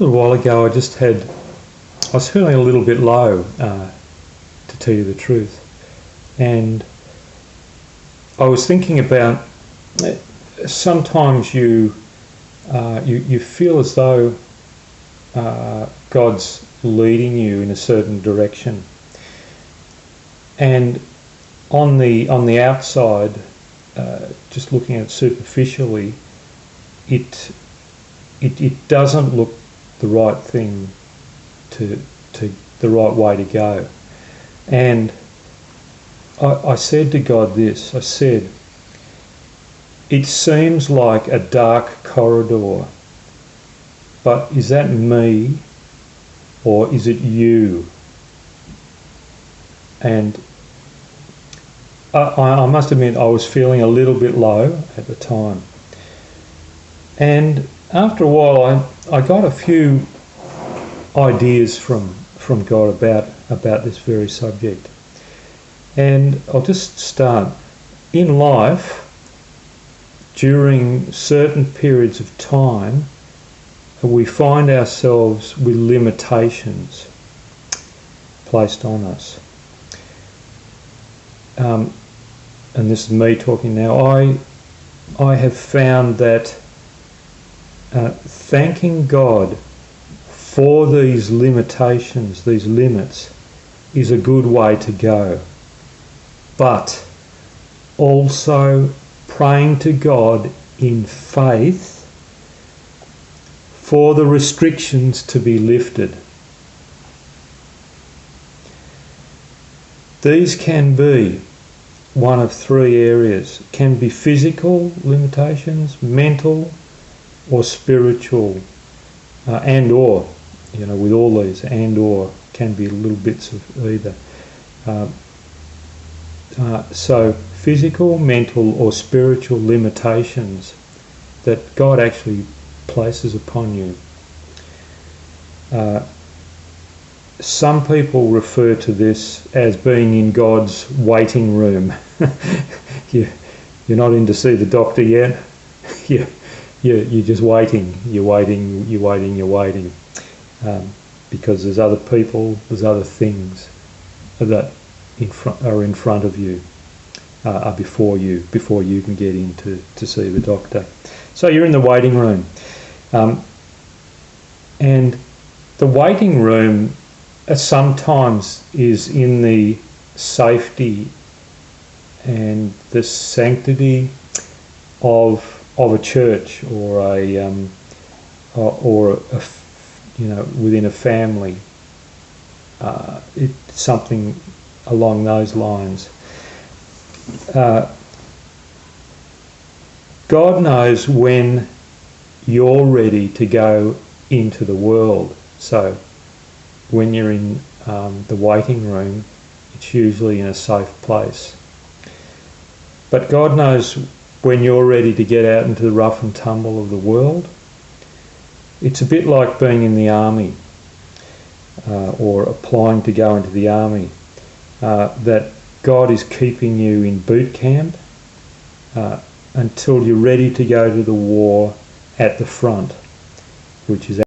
little while ago I was feeling a little bit low, to tell you the truth. And I was thinking about, sometimes you feel as though God's leading you in a certain direction. And on the outside, just looking at it superficially, it doesn't look the right thing to the right way to go. And I said to God this, I said, it seems like a dark corridor, but is that me or is it you? And I must admit I was feeling a little bit low at the time. And after a while I got a few ideas from God about this very subject. And I'll just start. In life, during certain periods of time, we find ourselves with limitations placed on us. And this is me talking now. I have found that thanking God for these limitations, these limits, is a good way to go. But also praying to God in faith for the restrictions to be lifted. These can be one of three areas. It can be physical limitations, mental or spiritual, and or, with all these, and or can be little bits of either. So physical, mental or spiritual limitations that God actually places upon you. Some people refer to this as being in God's waiting room. You're not in to see the doctor yet. You're just waiting. You're waiting. Because there's other people, there's other things that are in front of you, are before you can get in to see the doctor. So you're in the waiting room. And the waiting room sometimes is in the safety and the sanctity of a church or within a family. It's something along those lines. God knows when you're ready to go into the world. So when you're in the waiting room, it's usually in a safe place. But God knows when you're ready to get out into the rough and tumble of the world. It's a bit like being in the army, or applying to go into the army, that God is keeping you in boot camp until you're ready to go to the war at the front, which is